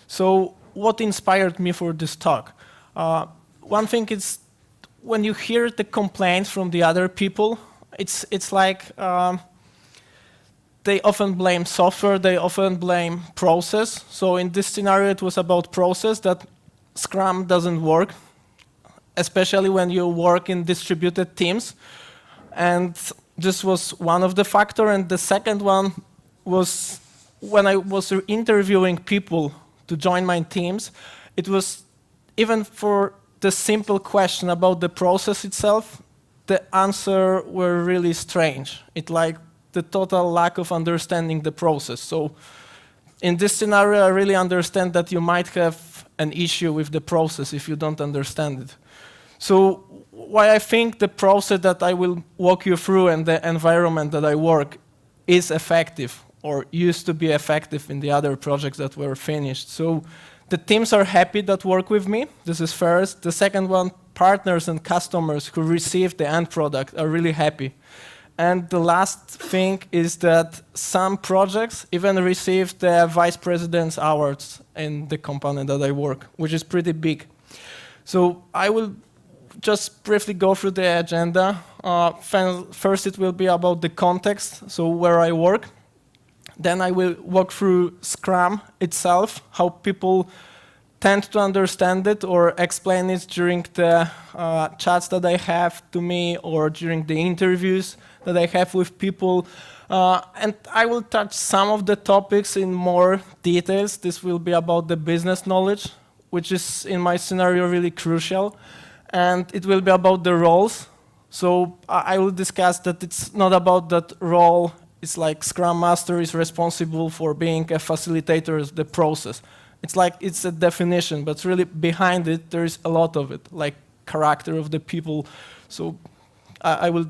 So what inspired me for this talk? One thing is when you hear the complaints from the other people, it's like they often blame software, they often blame process. So in this scenario, it was about process, that Scrum doesn't work, especially when you work in distributed teams. And this was one of the factors. And the second one was when I was interviewing people to join my teams, it was even for the simple question about the process itself, the answer were really strange. It like the total lack of understanding the process. So in this scenario, I really understand that you might have an issue with the process if you don't understand it. So why I think the process that I will walk you through and the environment that I work is effective or used to be effective in the other projects that were finished. So the teams are happy that work with me. This is first. The second one, partners and customers who receive the end product are really happy. And the last thing is that some projects even receive the vice president's awards in the company that I work, which is pretty big. So I will just briefly go through the agenda. First, it will be about the context, so where I work. Then I will walk through Scrum itself, how people tend to understand it or explain it during the chats that I have to me or during the interviews that I have with people. And I will touch some of the topics in more details. This will be about the business knowledge, which is in my scenario really crucial. And it will be about the roles. So I will discuss that it's not about that role. It's like Scrum Master is responsible for being a facilitator of the process. It's like it's a definition, but really behind it, there is a lot of it, like character of the people. So I will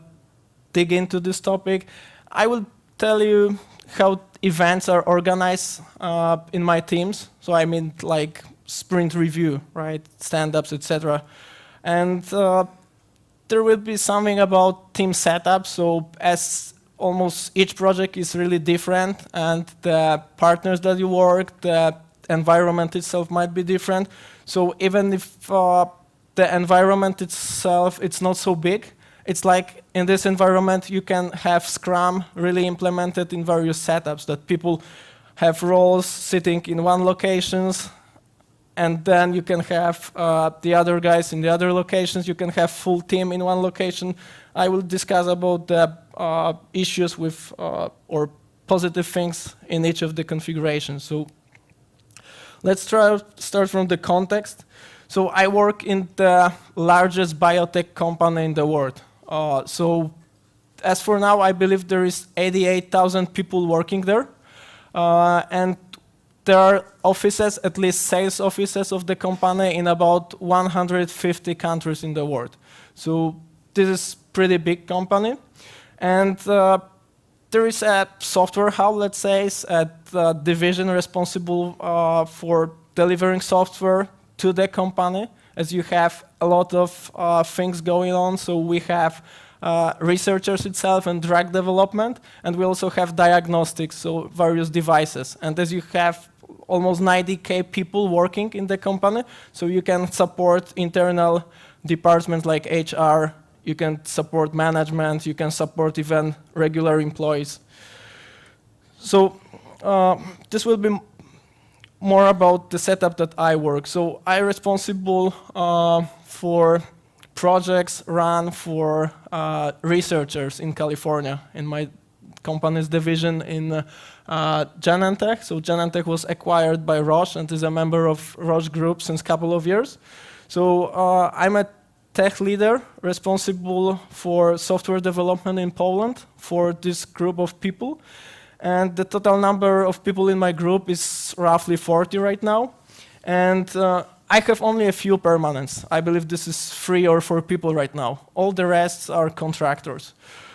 dig into this topic. I will tell you how events are organized in my teams. So I mean like sprint review, right? Stand-ups, etc. And there will be something about team setup. So as almost each project is really different, and the partners that you work, the environment itself might be different. So even if the environment itself, it's not so big, it's like in this environment you can have Scrum really implemented in various setups, that people have roles sitting in one locations, and then you can have the other guys in the other locations. You can have full team in one location. I will discuss about the issues with or positive things in each of the configurations. So let's start from the context. So I work in the largest biotech company in the world. So as for now, I believe there is 88,000 people working there. And there are offices, at least sales offices of the company in about 150 countries in the world. So this is pretty big company. And there is a software hub, let's say, a division responsible for delivering software to the company, as you have a lot of things going on. So we have researchers itself and drug development, and we also have diagnostics, so various devices. And as you have almost 90K people working in the company, so you can support internal departments like HR, you can support management, you can support even regular employees. So this will be more about the setup that I work. So I'm responsible for projects run for researchers in California in my company's division in Genentech. So Genentech was acquired by Roche and is a member of Roche Group since a couple of years. So I'm a tech leader responsible for software development in Poland for this group of people. And the total number of people in my group is roughly 40 right now. And I have only a few permanents. I believe this is 3 or 4 people right now. All the rest are contractors.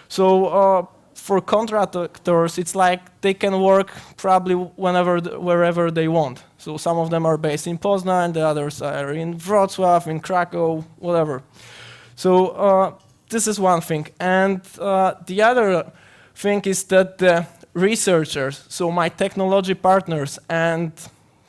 So for contractors, it's like they can work probably wherever they want. So some of them are based in Poznan, the others are in Wrocław, in Krakow, whatever. So this is one thing. And the other thing is that the researchers, so my technology partners and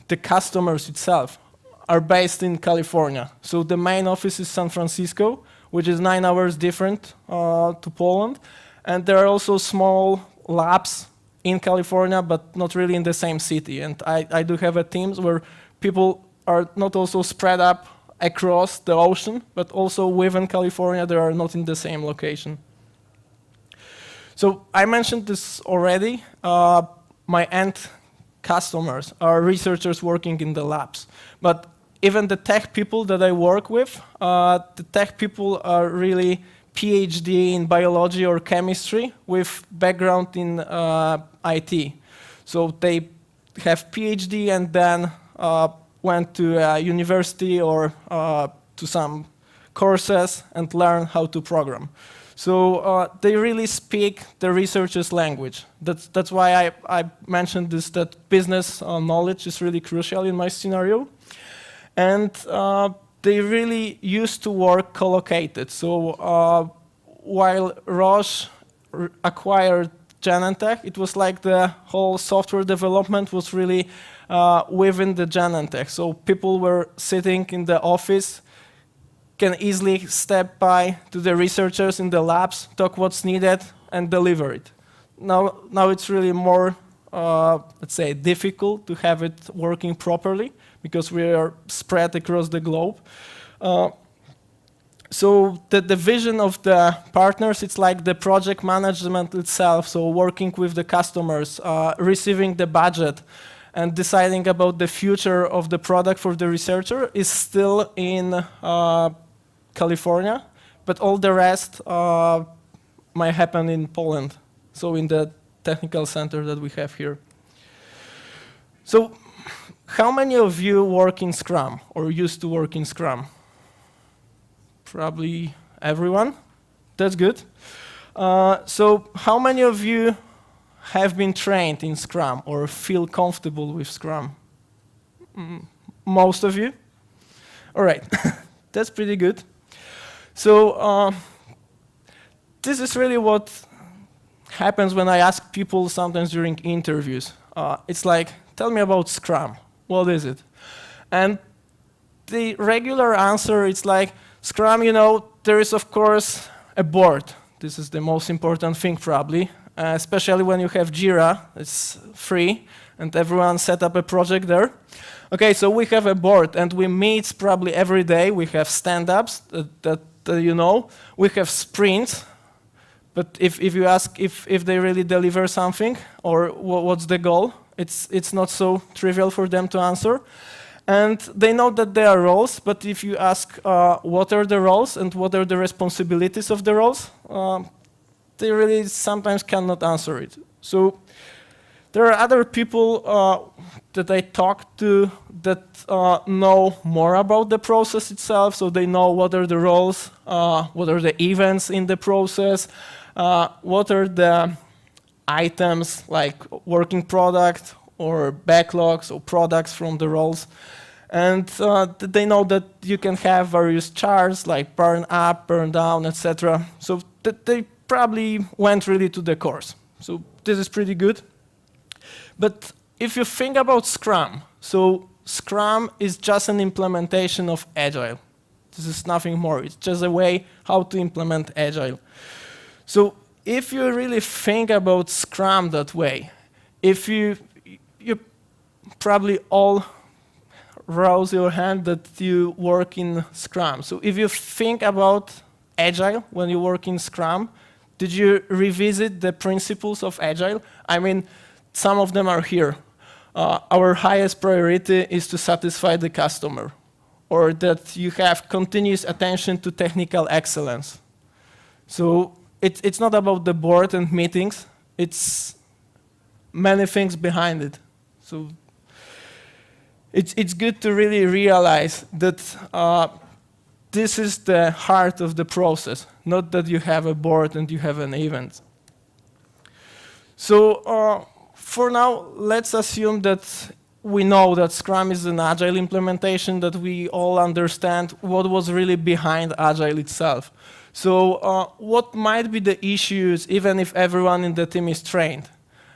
the customers itself are based in California. So the main office is San Francisco, which is 9 hours different to Poland. And there are also small labs in California, but not really in the same city. And I do have a teams where people are not also spread up across the ocean, but also within California, they are not in the same location. So I mentioned this already. My end customers are researchers working in the labs. But even the tech people that I work with, the tech people are really PhD in biology or chemistry with background in IT. So they have PhD and then went to a university or to some courses and learn how to program. So they really speak the researcher's language. That's why I mentioned this, that business knowledge is really crucial in my scenario. And they really used to work collocated. So while Roche acquired Genentech, it was like the whole software development was really within the Genentech. So people were sitting in the office, can easily step by to the researchers in the labs, talk what's needed, and deliver it. Now it's really more, let's say, difficult to have it working properly because we are spread across the globe. So the vision of the partners, it's like the project management itself, so working with the customers, receiving the budget, and deciding about the future of the product for the researcher is still in California, but all the rest might happen in Poland, so in the technical center that we have here. So how many of you work in Scrum or used to work in Scrum? Probably everyone. That's good. So how many of you have been trained in Scrum or feel comfortable with Scrum? Most of you? All right, that's pretty good. So this is really what happens when I ask people sometimes during interviews. It's like, tell me about Scrum. What is it? And the regular answer is like, Scrum, you know, there is of course a board. This is the most important thing probably, especially when you have Jira, it's free, and everyone set up a project there. Okay, so we have a board and we meet probably every day. We have stand-ups that you know. We have sprints, but if you ask if they really deliver something or what's the goal, it's not so trivial for them to answer. And they know that there are roles, but if you ask what are the roles and what are the responsibilities of the roles, they really sometimes cannot answer it. So there are other people that I talk to that know more about the process itself, so they know what are the roles, what are the events in the process, what are the items like working product or backlogs or products from the roles. And they know that you can have various charts like burn up, burn down, etc. So they probably went really to the course. So this is pretty good. But if you think about Scrum, so Scrum is just an implementation of Agile. This is nothing more. It's just a way how to implement Agile. So if you really think about Scrum that way, if you probably all raise your hand that you work in Scrum. So if you think about Agile when you work in Scrum, did you revisit the principles of Agile? I mean, some of them are here. Our highest priority is to satisfy the customer, or that you have continuous attention to technical excellence. So it's not about the board and meetings, it's many things behind it. So it's good to really realize that this is the heart of the process, not that you have a board and you have an event. So for now, let's assume that we know that Scrum is an Agile implementation, that we all understand what was really behind Agile itself. So what might be the issues even if everyone in the team is trained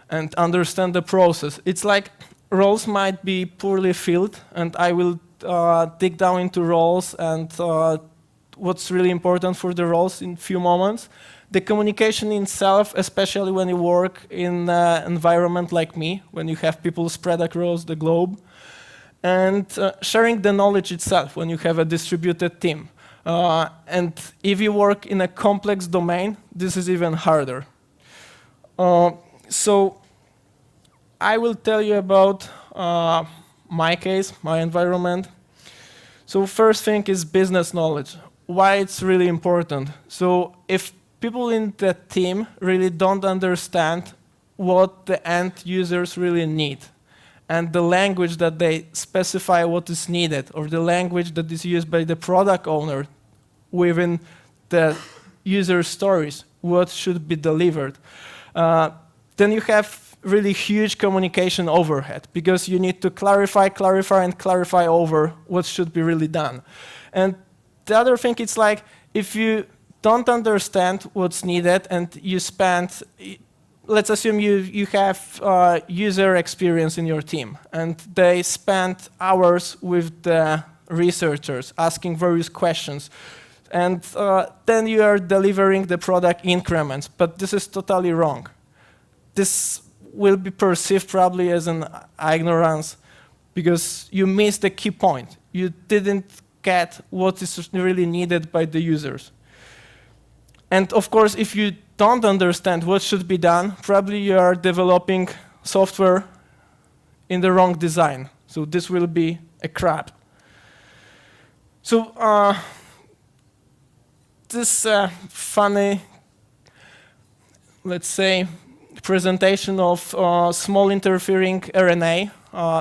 and understand the process? It's like roles might be poorly filled, and I will dig down into roles and what's really important for the roles in a few moments. The communication itself, especially when you work in an environment like me, when you have people spread across the globe, and sharing the knowledge itself when you have a distributed team. And if you work in a complex domain, this is even harder. So I will tell you about my case, my environment. So first thing is business knowledge, why it's really important. So if people in the team really don't understand what the end users really need, and the language that they specify what is needed, or the language that is used by the product owner within the user stories, what should be delivered, then you have really huge communication overhead, because you need to clarify, and clarify over what should be really done. And the other thing, it's like, if you don't understand what's needed and you spend, let's assume you have user experience in your team, and they spend hours with the researchers asking various questions, and then you are delivering the product increments, but this is totally wrong. This will be perceived probably as an ignorance, because you missed the key point. You didn't get what is really needed by the users. And of course, if you don't understand what should be done, probably you are developing software in the wrong design. So this will be a crap. So this funny, let's say, presentation of small interfering RNA.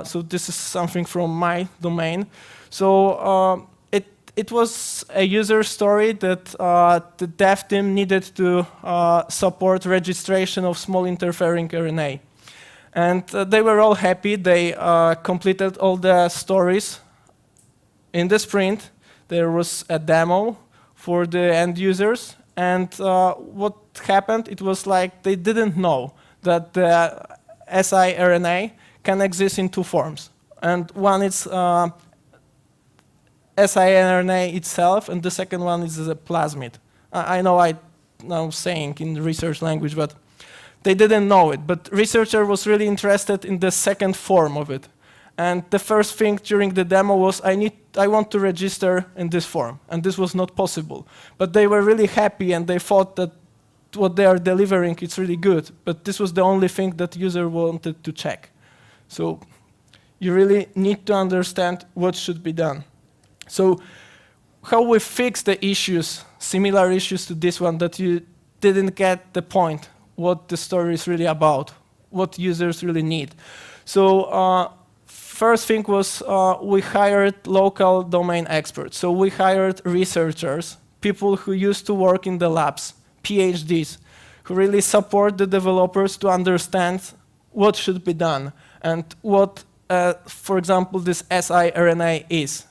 So this is something from my domain. So it was a user story that the dev team needed to support registration of small interfering RNA. And they were all happy. They completed all the stories. In the sprint, there was a demo for the end users. And what happened, it was like they didn't know that the siRNA can exist in two forms. And one is siRNA itself, and the second one is a plasmid. I know I'm now saying in research language, but they didn't know it. But researcher was really interested in the second form of it. And the first thing during the demo was, I want to register in this form. And this was not possible. But they were really happy, and they thought that what they are delivering is really good. But this was the only thing that user wanted to check. So you really need to understand what should be done. So how we fix the issues, similar issues to this one, that you didn't get the point, what the story is really about, what users really need. So first thing was we hired local domain experts. So we hired researchers, people who used to work in the labs, PhDs, who really support the developers to understand what should be done and what, for example, this siRNA is,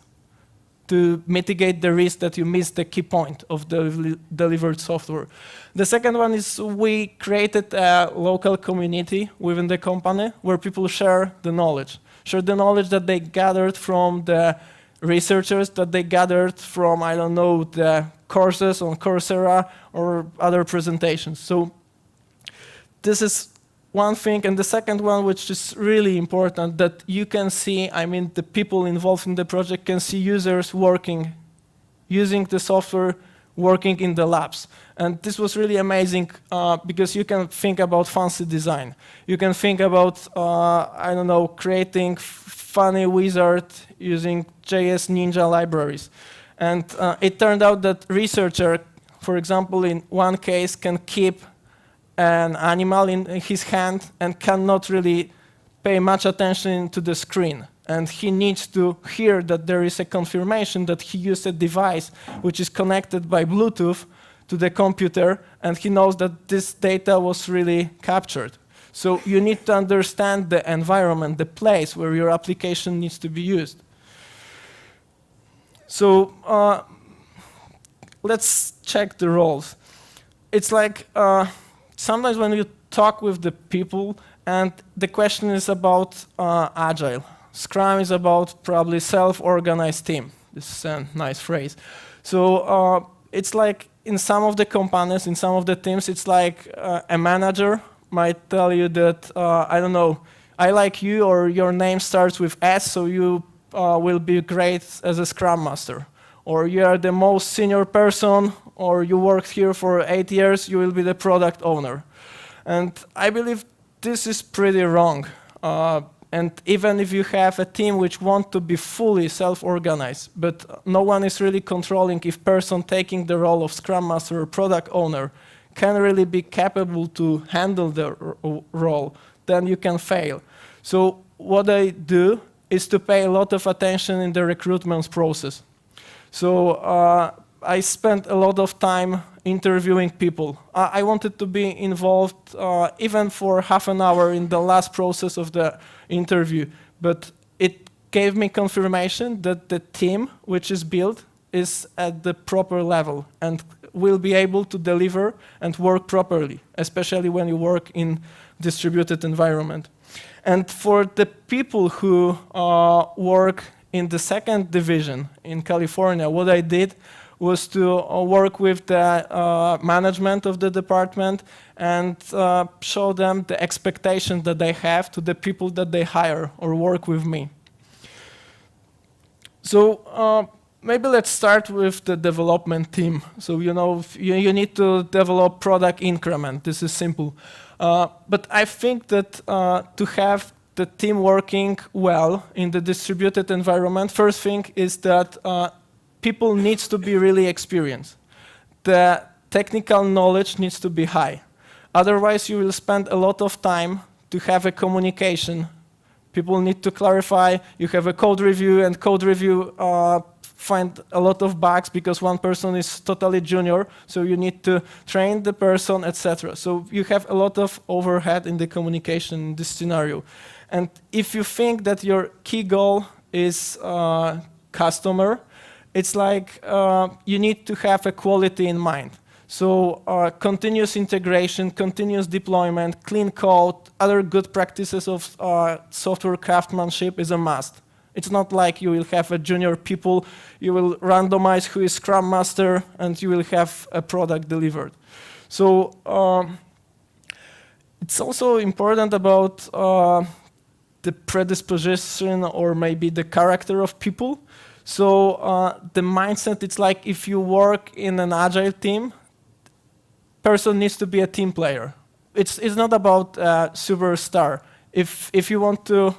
to mitigate the risk that you miss the key point of the delivered software. The second one is we created a local community within the company where people share the knowledge that they gathered from the researchers, that they gathered from, I don't know, the courses on Coursera or other presentations. So this is one thing, and the second one, which is really important, that you can see, I mean, the people involved in the project can see users working, using the software, working in the labs. And this was really amazing because you can think about fancy design. You can think about, I don't know, creating funny wizard using JS Ninja libraries. And it turned out that researcher, for example, in one case can keep an animal in his hand and cannot really pay much attention to the screen. And he needs to hear that there is a confirmation that he used a device which is connected by Bluetooth to the computer, and he knows that this data was really captured. So you need to understand the environment, the place where your application needs to be used. So let's check the roles. It's like sometimes when you talk with the people And the question is about Agile. Scrum is about probably self-organized team. This is a nice phrase. So it's like in some of the companies, in some of the teams, it's like a manager might tell you that, I don't know, I like you, or your name starts with S, so you will be great as a Scrum Master. Or you are the most senior person, or you worked here for 8 years, you will be the product owner. And I believe this is pretty wrong. And even if you have a team which want to be fully self-organized, but no one is really controlling if person taking the role of Scrum Master or product owner can really be capable to handle the role, then you can fail. So what I do is to pay a lot of attention in the recruitment process. So I spent a lot of time interviewing people. I wanted to be involved even for half an hour in the last process of the interview, but it gave me confirmation that the team which is built is at the proper level and will be able to deliver and work properly, especially when you work in distributed environment. And for the people who work in the second division in California, what I did was to work with the management of the department and show them the expectation that they have to the people that they hire or work with me. So maybe let's start with the development team. So you know, you need to develop product increment. This is simple. But I think that to have the team working well in the distributed environment, first thing is that people needs to be really experienced. The technical knowledge needs to be high. Otherwise, you will spend a lot of time to have a communication. People need to clarify. You have a code review, and code review find a lot of bugs because one person is totally junior, so you need to train the person, etc. So you have a lot of overhead in the communication in this scenario. And if you think that your key goal is customer, it's like you need to have a quality in mind. So continuous integration, continuous deployment, clean code, other good practices of software craftsmanship is a must. It's not like you will have a junior people, you will randomize who is Scrum Master, and you will have a product delivered. So it's also important about the predisposition or maybe the character of people. So the mindset, it's like if you work in an agile team, person needs to be a team player. It's not about superstar. If you want to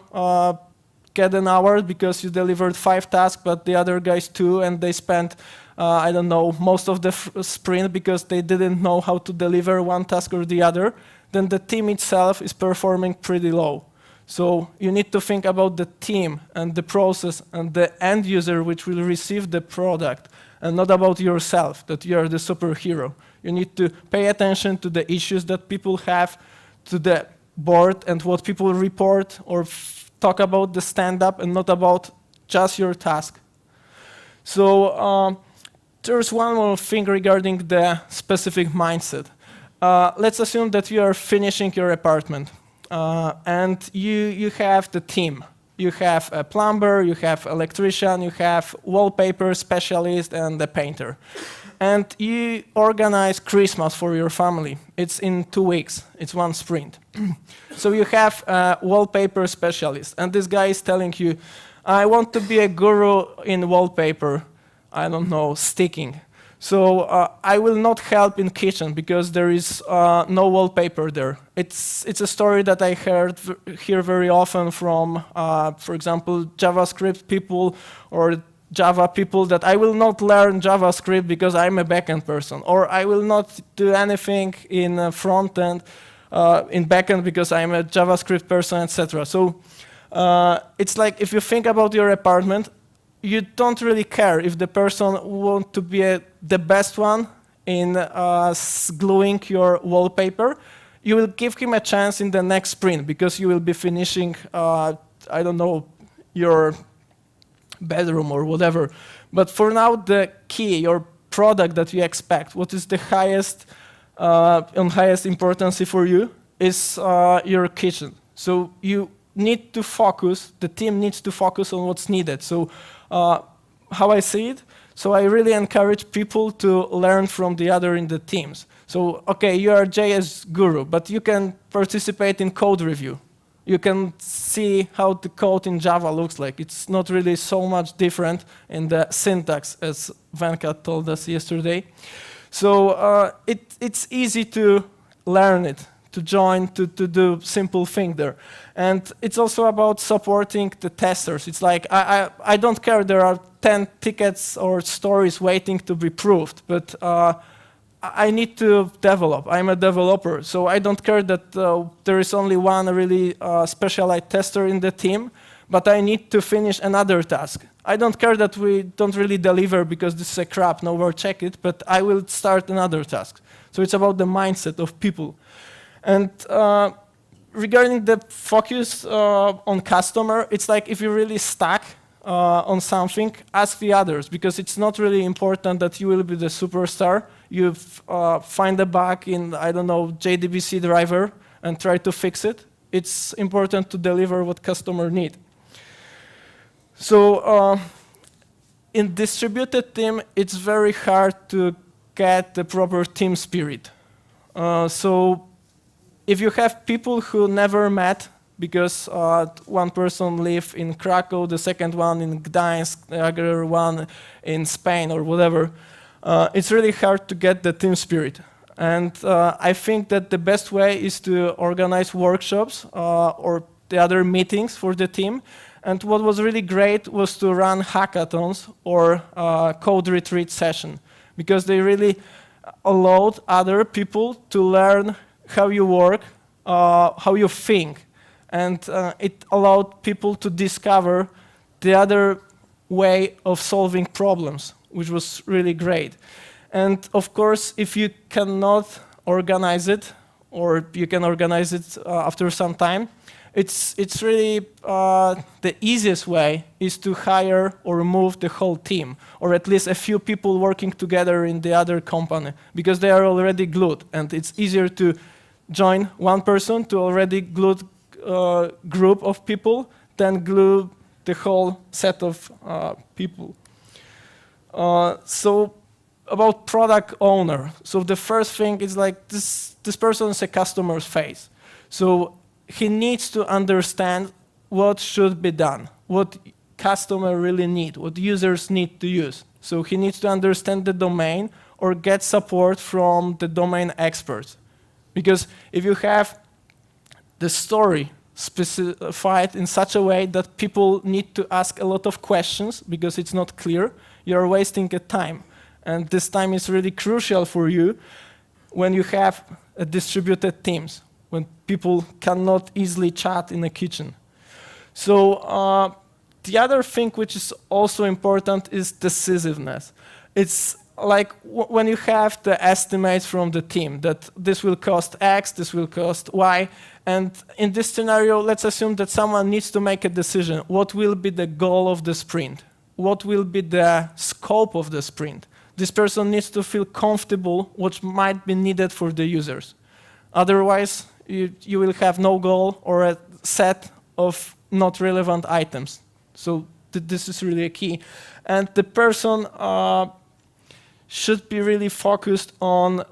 get an award because you delivered 5 tasks, but the other guys 2, and they spent, I don't know, most of the sprint because they didn't know how to deliver one task or the other, then the team itself is performing pretty low. So you need to think about the team and the process and the end user which will receive the product, and not about yourself, that you are the superhero. You need to pay attention to the issues that people have, to the board and what people report or talk about the stand-up, and not about just your task. So there's one more thing regarding the specific mindset. Let's assume that you are finishing your apartment. And you have the team. You have a plumber, you have electrician, you have wallpaper specialist, and a painter. And you organize Christmas for your family. It's in 2 weeks. It's one sprint. So you have a wallpaper specialist, and this guy is telling you, I want to be a guru in wallpaper, I don't know, sticking. So I will not help in kitchen because there is no wallpaper there. It's a story that I hear very often from, for example, JavaScript people or Java people, that I will not learn JavaScript because I'm a backend person, or I will not do anything in front end, in backend because I'm a JavaScript person, etc. So it's like if you think about your apartment, you don't really care if the person wants to be the best one in gluing your wallpaper. You will give him a chance in the next sprint because you will be finishing, I don't know, your bedroom or whatever. But for now, the key, your product that you expect, what is the highest, highest importance for you, is your kitchen. So you need to focus, the team needs to focus on what's needed. So how I see it, so I really encourage people to learn from the other in the teams. So, okay, you are a JS guru, but you can participate in code review. You can see how the code in Java looks like. It's not really so much different in the syntax, as Venkat told us yesterday. So it's easy to learn it, to join, to do simple thing there. And it's also about supporting the testers. It's like, I don't care there are 10 tickets or stories waiting to be proved, but I need to develop. I'm a developer, so I don't care that there is only one really specialized tester in the team, but I need to finish another task. I don't care that we don't really deliver because this is a crap, nowhere check it, but I will start another task. So it's about the mindset of people. And regarding the focus on customer, it's like if you're really stuck on something, ask the others, because it's not really important that you will be the superstar. You find a bug in, I don't know, JDBC driver and try to fix it. It's important to deliver what customer need. So in distributed team, it's very hard to get the proper team spirit. So if you have people who never met, because one person lives in Krakow, the second one in Gdańsk, the other one in Spain or whatever, it's really hard to get the team spirit. And I think that the best way is to organize workshops or the other meetings for the team. And what was really great was to run hackathons or code retreat session, because they really allowed other people to learn how you work, how you think. And it allowed people to discover the other way of solving problems, which was really great. And of course, if you cannot organize it, or you can organize it after some time, it's really the easiest way is to hire or move the whole team, or at least a few people working together in the other company, because they are already glued, and it's easier to join one person to already glued group of people than glue the whole set of people. So about product owner. So the first thing is like this person is a customer's face. So he needs to understand what should be done, what customer really need, what users need to use. So he needs to understand the domain or get support from the domain experts. Because if you have the story specified in such a way that people need to ask a lot of questions because it's not clear, you're wasting a time. And this time is really crucial for you when you have distributed teams, when people cannot easily chat in a kitchen. So the other thing which is also important is decisiveness. It's like when you have the estimates from the team that this will cost X, this will cost Y, and in this scenario, let's assume that someone needs to make a decision. What will be the goal of the sprint? What will be the scope of the sprint? This person needs to feel comfortable what might be needed for the users. Otherwise, you will have no goal or a set of not relevant items. So this is really a key. And the person should be really focused on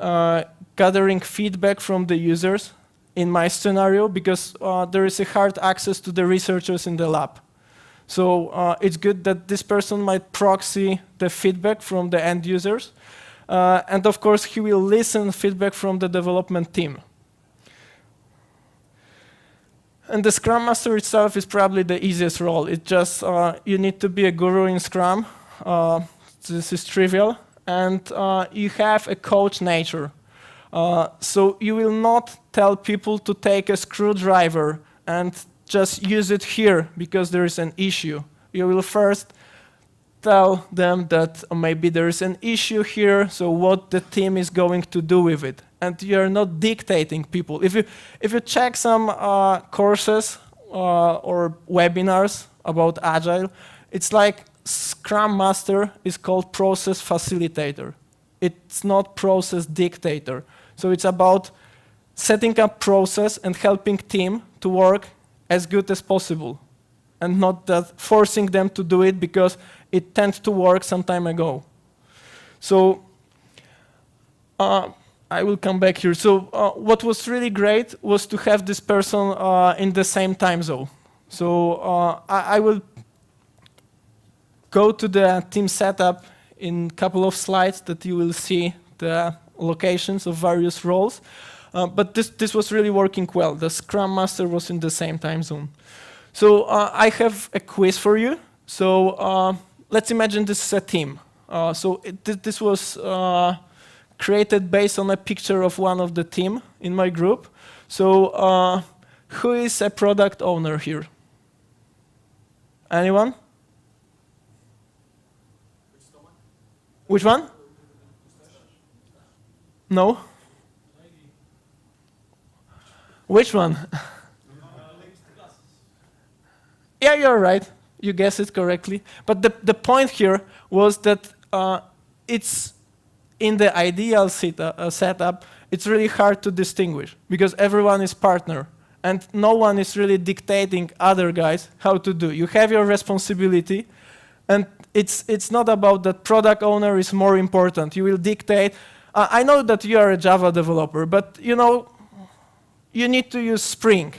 gathering feedback from the users in my scenario, because there is a hard access to the researchers in the lab. So it's good that this person might proxy the feedback from the end users. And of course, he will listen feedback from the development team. And the Scrum Master itself is probably the easiest role. It just, you need to be a guru in Scrum. This is trivial. And you have a coach nature. So you will not tell people to take a screwdriver and just use it here because there is an issue. You will first tell them that maybe there is an issue here, so what the team is going to do with it. And you're not dictating people. If you check some courses or webinars about Agile, it's like Scrum Master is called process facilitator. It's not process dictator. So it's about setting up process and helping team to work as good as possible, and not that forcing them to do it because it tends to work some time ago. So I will come back here. So what was really great was to have this person in the same time zone. So I will go to the team setup in a couple of slides that you will see the locations of various roles. But this was really working well. The Scrum Master was in the same time zone. So I have a quiz for you. So let's imagine this is a team. This was created based on a picture of one of the team in my group. So who is a product owner here? Anyone? Which one? No? Which one? Yeah, you're right. You guessed it correctly. But the point here was that it's in the ideal setup, it's really hard to distinguish because everyone is partner and no one is really dictating other guys how to do. You have your responsibility, and it's not about that product owner is more important. You will dictate. I know that you are a Java developer, but you know, you need to use Spring.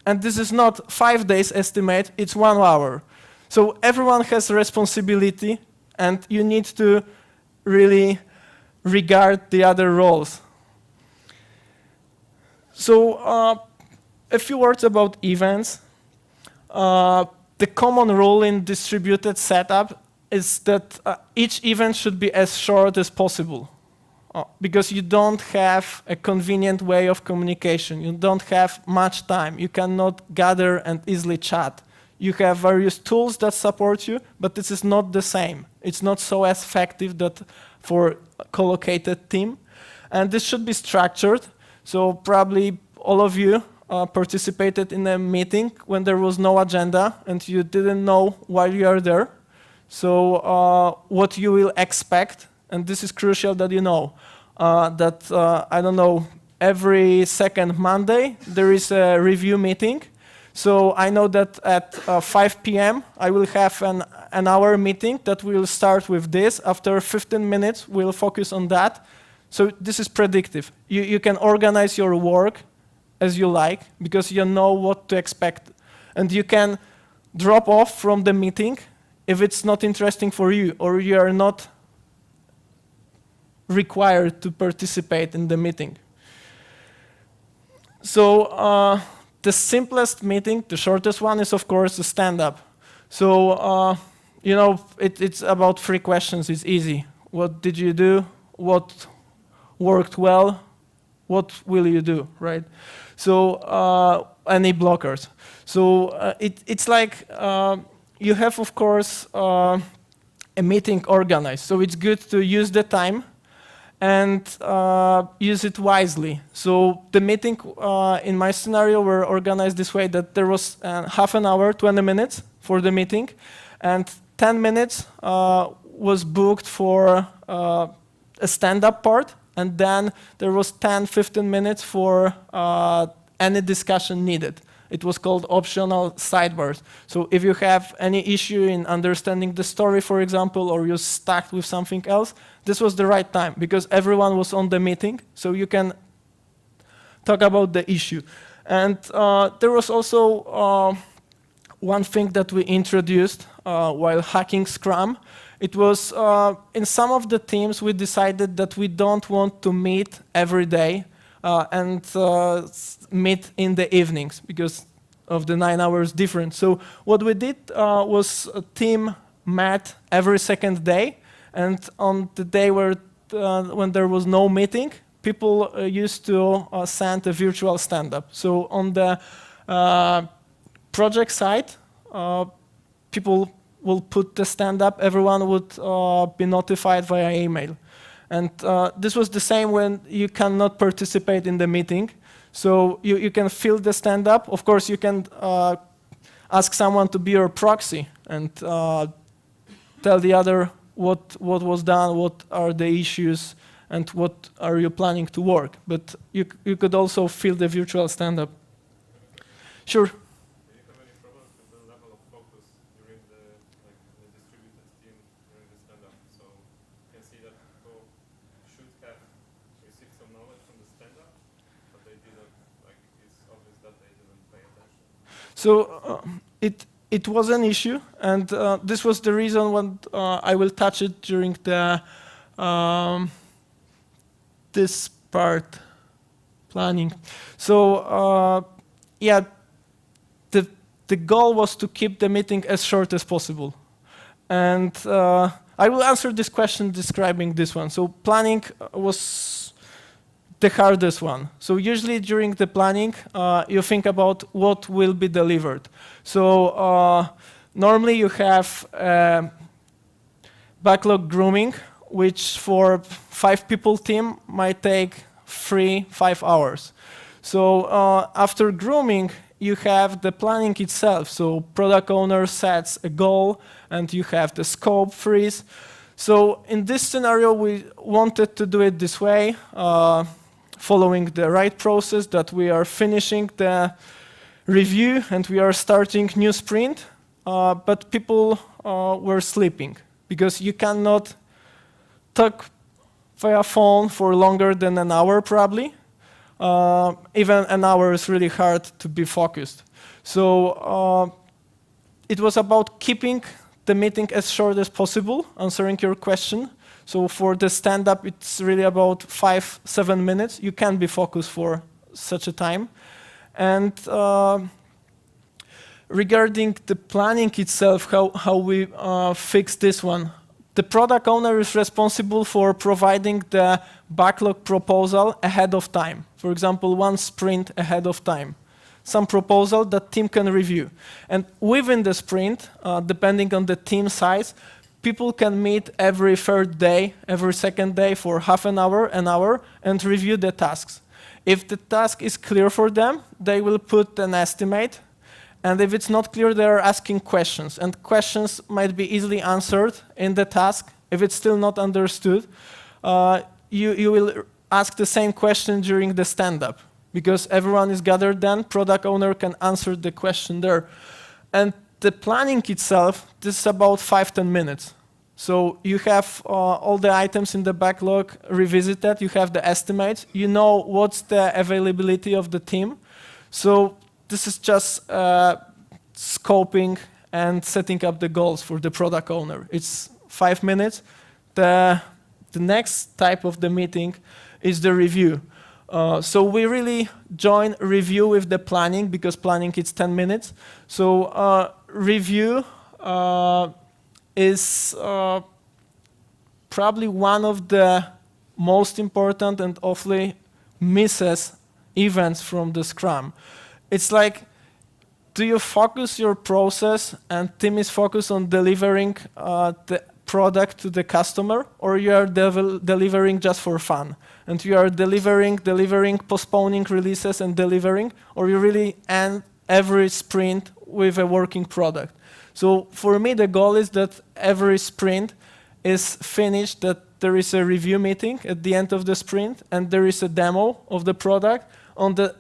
And this is not 5 days estimate, it's 1 hour. So everyone has a responsibility, and you need to really regard the other roles. So a few words about events. The common rule in distributed setup is that each event should be as short as possible. Because you don't have a convenient way of communication. You don't have much time. You cannot gather and easily chat. You have various tools that support you, but this is not the same. It's not so as effective that for a collocated team. And this should be structured. So probably all of you participated in a meeting when there was no agenda and you didn't know why you are there. So what you will expect. And this is crucial that you know that, I don't know, every second Monday there is a review meeting. So I know that at 5 p.m. I will have an hour meeting that will start with this. After 15 minutes, we'll focus on that. So this is predictive. You can organize your work as you like because you know what to expect. And you can drop off from the meeting if it's not interesting for you or you are not required to participate in the meeting. So the simplest meeting, the shortest one, is of course a stand-up. So you know, it's about 3 questions. It's easy. What did you do? What worked well? What will you do? Right? So any blockers? So it's like you have, of course, a meeting organized. So it's good to use the time and use it wisely. So the meeting in my scenario were organized this way that there was half an hour, 20 minutes for the meeting, and 10 minutes was booked for a stand-up part, and then there was 10, 15 minutes for any discussion needed. It was called optional sidebars. So if you have any issue in understanding the story, for example, or you're stuck with something else, this was the right time because everyone was on the meeting, so you can talk about the issue. And there was also one thing that we introduced while hacking Scrum. It was in some of the teams we decided that we don't want to meet every day and meet in the evenings because of the 9 hours difference. So what we did was a team met every second day, and on the day when there was no meeting, people used to send a virtual stand-up. So on the project side, people will put the stand-up, everyone would be notified via email. And this was the same when you cannot participate in the meeting. So you can fill the stand-up. Of course, you can ask someone to be your proxy and tell the other what was done, what are the issues, and what are you planning to work. But you could also fill the virtual stand-up. Sure. Do you have any problems with the level of focus during the distributed team during the stand-up? So you can see that people should have received some knowledge from the stand-up, but they didn't, it's obvious that they didn't pay attention. So it was an issue, and this was the reason when I will touch it during the this part, planning. So yeah, the goal was to keep the meeting as short as possible. And I will answer this question describing this one. So planning was the hardest one. So usually during the planning, you think about what will be delivered. So normally you have backlog grooming, which for 5 people team might take 3-5 hours. So after grooming, you have the planning itself. So product owner sets a goal, and you have the scope freeze. So in this scenario, we wanted to do it this way, following the right process, that we are finishing the review and we are starting new sprint, but people were sleeping because you cannot talk via phone for longer than an hour probably. Even an hour is really hard to be focused. So it was about keeping the meeting as short as possible, answering your question. So for the stand-up, it's really about 5-7 minutes. You can be focused for such a time. And regarding the planning itself, how we fix this one, the product owner is responsible for providing the backlog proposal ahead of time. For example, 1 sprint ahead of time. Some proposal that team can review. And within the sprint, depending on the team size, people can meet every 3rd day, every 2nd day for half an hour, and review the tasks. If the task is clear for them, they will put an estimate. And if it's not clear, they're asking questions. And questions might be easily answered in the task. If it's still not understood, you will ask the same question during the stand-up. Because everyone is gathered then, product owner can answer the question there. And the planning itself, this is about 5-10 minutes. So you have all the items in the backlog revisited, you have the estimates, you know what's the availability of the team. So this is just scoping and setting up the goals for the product owner. It's 5 minutes. The next type of the meeting is the review. So we really join review with the planning, because planning is 10 minutes. So review is probably one of the most important and awfully misses events from the Scrum. It's like, do you focus your process and team is focused on delivering the product to the customer, or you are delivering just for fun? And you are delivering, postponing releases and delivering, or you really end every sprint with a working product? So for me, the goal is that every sprint is finished, that there is a review meeting at the end of the sprint, and there is a demo of the product on the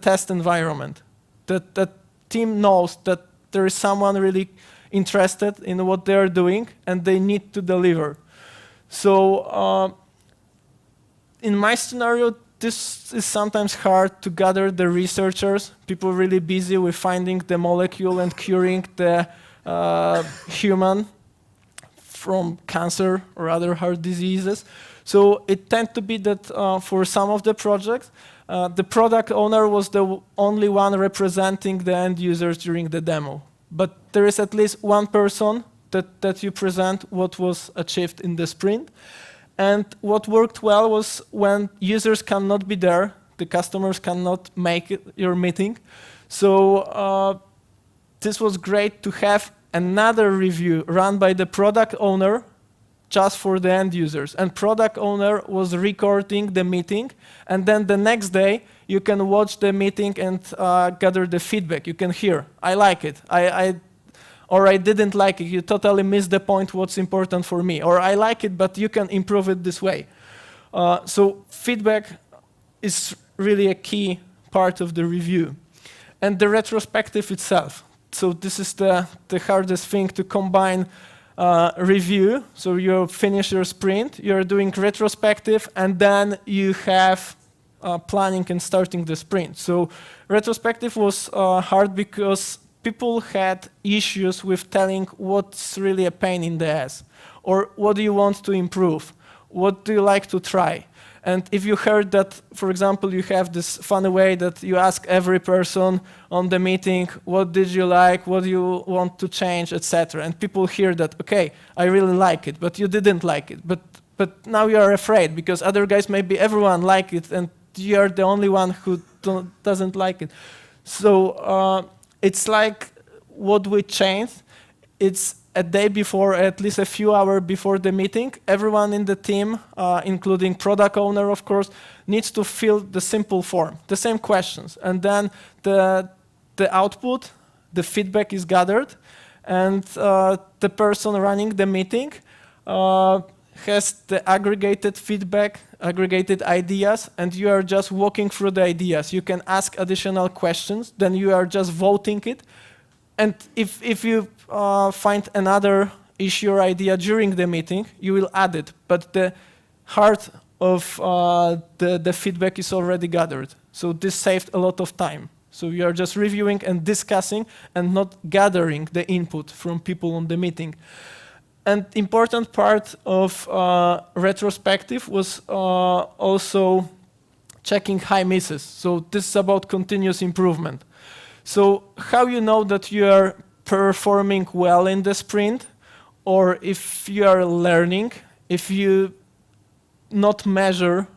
test environment. That team knows that there is someone really interested in what they are doing, and they need to deliver. So in my scenario, this is sometimes hard to gather the researchers, people really busy with finding the molecule and curing the human from cancer or other heart diseases. So it tends to be that for some of the projects, the product owner was the only one representing the end users during the demo. But there is at least one person that you present what was achieved in the sprint. And what worked well was when users cannot be there, the customers cannot make your meeting. So this was great to have another review run by the product owner just for the end users. And product owner was recording the meeting. And then the next day, you can watch the meeting and gather the feedback. You can hear, I like it, or I didn't like it. You totally missed the point, what's important for me. Or I like it, but you can improve it this way. So feedback is really a key part of the review. And the retrospective itself. So this is the hardest thing to combine review. So you finish your sprint, you're doing retrospective, and then you have planning and starting the sprint. So retrospective was hard because people had issues with telling what's really a pain in the ass, or what do you want to improve, what do you like to try. And if you heard that, for example, you have this funny way that you ask every person on the meeting, what did you like, what do you want to change, etc. And people hear that, okay, I really like it, but you didn't like it. But now you are afraid because other guys, maybe everyone like it, and you are the only one who doesn't like it. So it's like what we changed. It's a day before, at least a few hours before the meeting, everyone in the team, including product owner, of course, needs to fill the simple form, the same questions. And then the output, the feedback is gathered, and the person running the meeting has the aggregated feedback, aggregated ideas, and you are just walking through the ideas. You can ask additional questions, then you are just voting it. And if you find another issue or idea during the meeting, you will add it. But the heart of the feedback is already gathered. So this saved a lot of time. So you are just reviewing and discussing and not gathering the input from people on the meeting. And important part of retrospective was also checking high misses. So this is about continuous improvement. So how you know that you are performing well in the sprint, or if you are learning, if you not measure,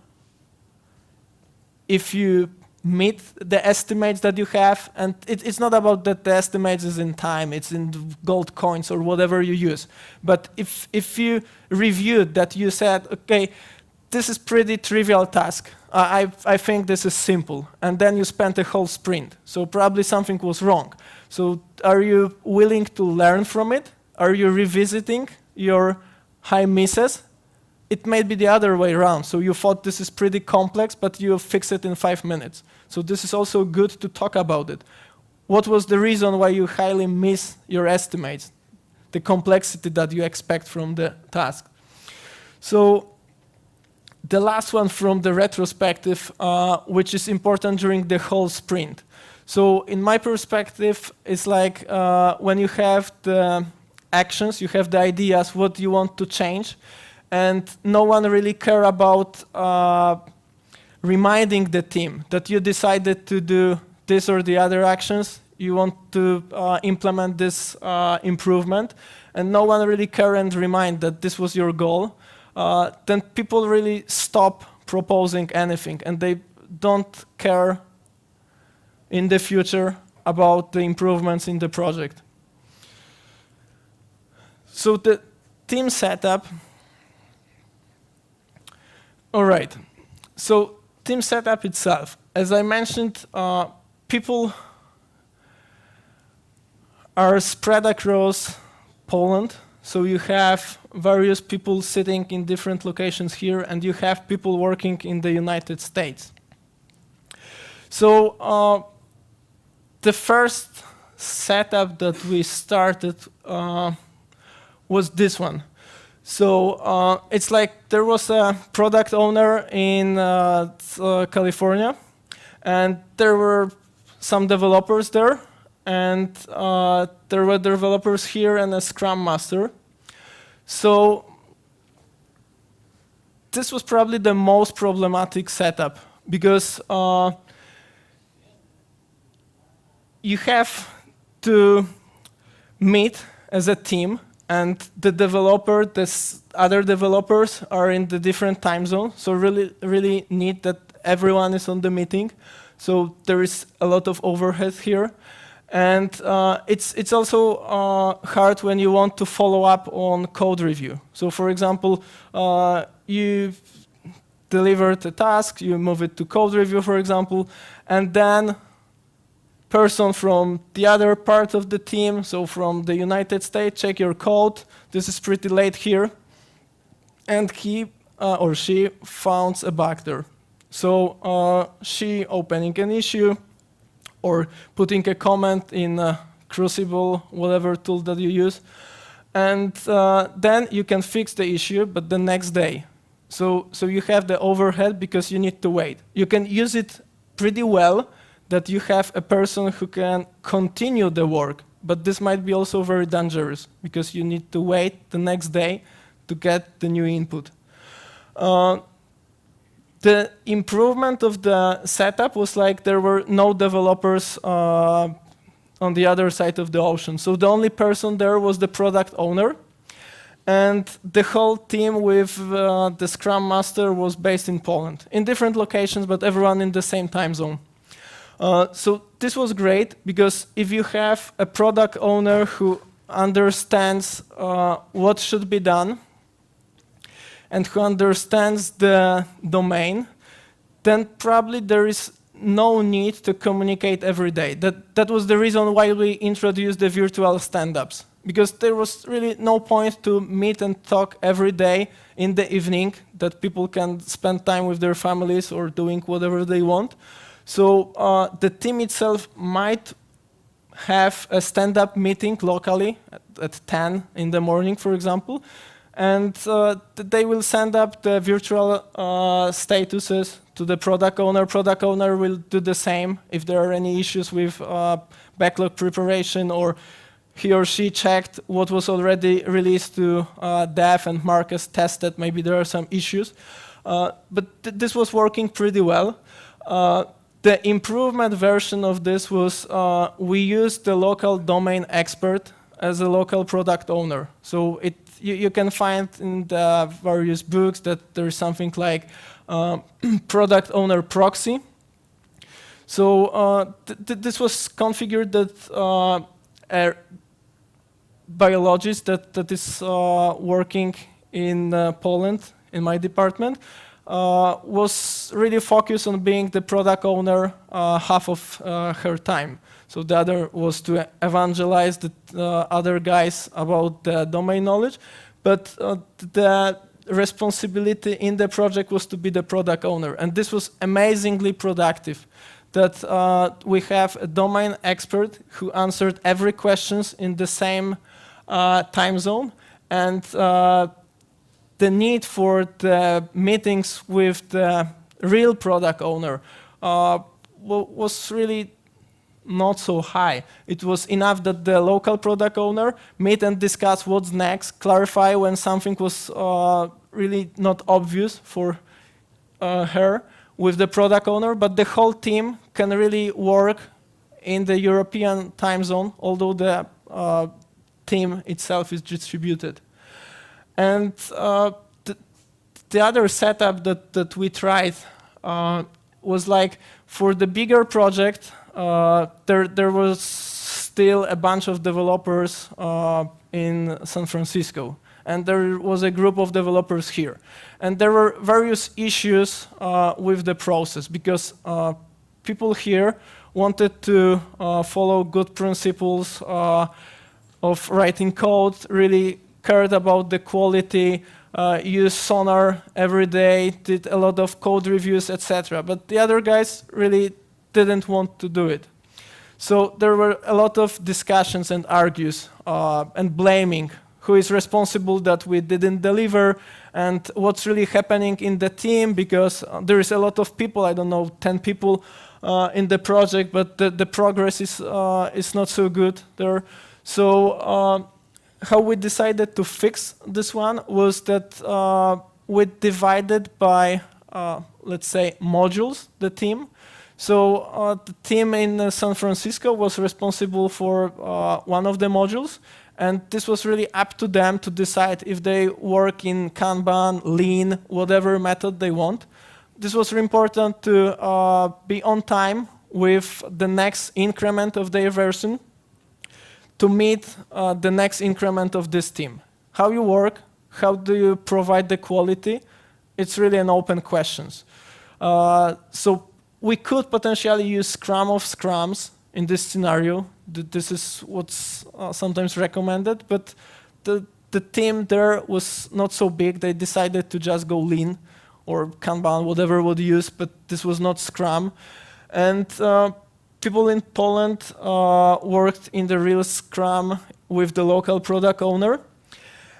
if you meet the estimates that you have, and it's not about that the estimates is in time, it's in gold coins or whatever you use. But if you reviewed that you said, okay, this is pretty trivial task. I think this is simple. And then you spent a whole sprint. So probably something was wrong. So are you willing to learn from it? Are you revisiting your high misses? It may be the other way around. So you thought this is pretty complex, but you fix it in 5 minutes. So this is also good to talk about it. What was the reason why you highly miss your estimates? The complexity that you expect from the task. So the last one from the retrospective, which is important during the whole sprint. So in my perspective, it's like when you have the actions, you have the ideas, what you want to change, and no one really care about reminding the team that you decided to do this or the other actions, you want to implement this improvement, and no one really care and remind that this was your goal. Then people really stop proposing anything, and they don't care in the future about the improvements in the project. So the team setup. All right. So team setup itself. As I mentioned, people are spread across Poland. So you have various people sitting in different locations here, and you have people working in the United States. So the first setup that we started was this one. So it's like there was a product owner in California, and there were some developers there, and there were developers here and a Scrum Master. So this was probably the most problematic setup, because you have to meet as a team, and the developer, other developers are in the different time zone, so really need that everyone is on the meeting. So there is a lot of overhead here. And it's also hard when you want to follow up on code review. So for example, you delivered a task, you move it to code review, for example, and then person from the other part of the team, so from the United States, check your code. This is pretty late here. And he or she found a bug there. So she opening an issue or putting a comment in Crucible, whatever tool that you use, and then you can fix the issue, but the next day. So you have the overhead because you need to wait. You can use it pretty well that you have a person who can continue the work, but this might be also very dangerous because you need to wait the next day to get the new input. The improvement of the setup was like there were no developers on the other side of the ocean. So the only person there was the product owner. And the whole team with the Scrum Master was based in Poland, in different locations, but everyone in the same time zone. So this was great, because if you have a product owner who understands what should be done, and who understands the domain, then probably there is no need to communicate every day. That was the reason why we introduced the virtual stand-ups, because there was really no point to meet and talk every day in the evening, that people can spend time with their families or doing whatever they want. So the team itself might have a stand-up meeting locally at 10 in the morning, for example, and they will send up the virtual statuses to the product owner. Product owner will do the same if there are any issues with backlog preparation, or he or she checked what was already released to dev and mark as tested. Maybe there are some issues. But this was working pretty well. The improvement version of this was we used the local domain expert as a local product owner. So you can find in the various books that there is something like product owner proxy. So this was configured that a biologist that is working in Poland, in my department, was really focused on being the product owner half of her time. So the other was to evangelize the other guys about the domain knowledge, but the responsibility in the project was to be the product owner. And this was amazingly productive, that we have a domain expert who answered every questions in the same time zone, and the need for the meetings with the real product owner was really not so high. It was enough that the local product owner meet and discuss what's next, clarify when something was really not obvious for her with the product owner, but the whole team can really work in the European time zone, although the team itself is distributed. And the other setup that we tried was like, for the bigger project, there was still a bunch of developers in San Francisco, and there was a group of developers here. And there were various issues with the process, because people here wanted to follow good principles of writing code, really cared about the quality, used Sonar every day, did a lot of code reviews, etc. But the other guys really didn't want to do it. So there were a lot of discussions and argues and blaming who is responsible that we didn't deliver, and what's really happening in the team, because there is a lot of people, I don't know, 10 people in the project, but the progress is not so good there. So how we decided to fix this one was that we divided by, let's say, modules, the team. So the team in San Francisco was responsible for one of the modules, and this was really up to them to decide if they work in Kanban, Lean, whatever method they want. This was important to be on time with the next increment of their version, to meet the next increment of this team. How you work, how do you provide the quality? It's really an open question. So we could potentially use Scrum of Scrums in this scenario. This is what's sometimes recommended, but the team there was not so big. They decided to just go lean or Kanban, whatever would use, but this was not Scrum. And people in Poland worked in the real Scrum with the local product owner.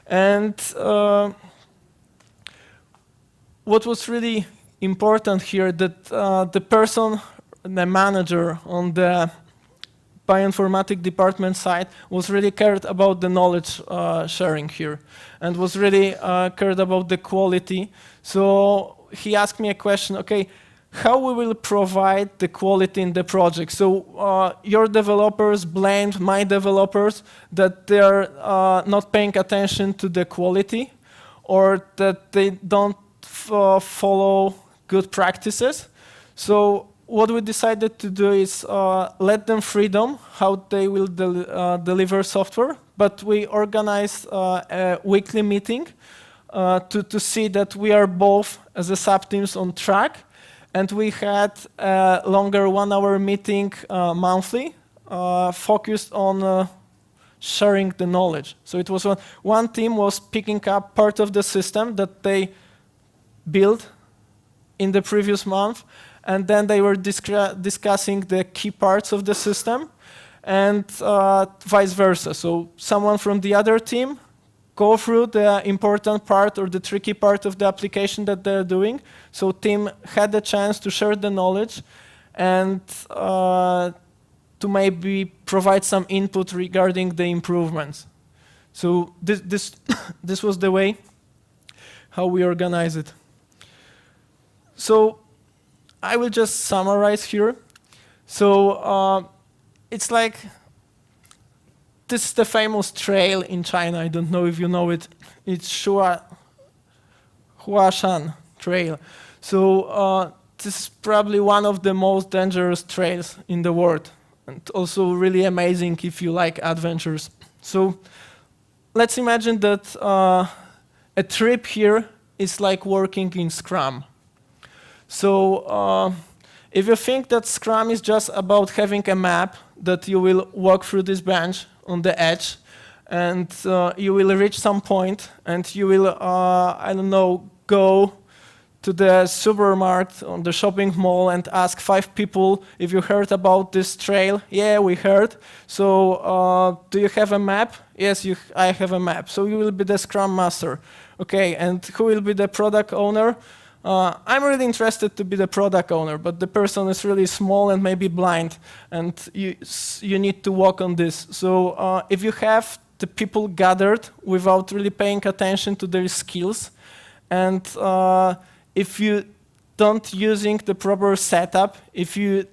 And what was really important here, that the person, the manager on the bioinformatics department side was really cared about the knowledge sharing here and was really cared about the quality. So he asked me a question, okay, how we will provide the quality in the project? So your developers blamed my developers that they are not paying attention to the quality or that they don't follow good practices. So what we decided to do is let them freedom how they will deliver software, but we organized a weekly meeting to see that we are both as a sub-teams on track. And we had a longer 1 hour meeting monthly focused on sharing the knowledge. So it was one team was picking up part of the system that they built in the previous month, and then they were discussing the key parts of the system, and vice versa. So someone from the other team go through the important part or the tricky part of the application that they're doing. So team had the chance to share the knowledge and to maybe provide some input regarding the improvements. So this was the way how we organize it. So I will just summarize here. So it's like, this is the famous trail in China. I don't know if you know it. It's Hua Shan trail. So this is probably one of the most dangerous trails in the world, and also really amazing if you like adventures. So let's imagine that a trip here is like working in Scrum. So if you think that Scrum is just about having a map that you will walk through this bench on the edge, and you will reach some point, and you will, I don't know, go to the supermarket on the shopping mall and ask 5 people if you heard about this trail. Yeah, we heard. So do you have a map? Yes, I have a map. So you will be the Scrum Master. Okay, and who will be the product owner? I'm really interested to be the product owner, but the person is really small and maybe blind, and you need to work on this. So if you have the people gathered without really paying attention to their skills, and if you don't using the proper setup, if you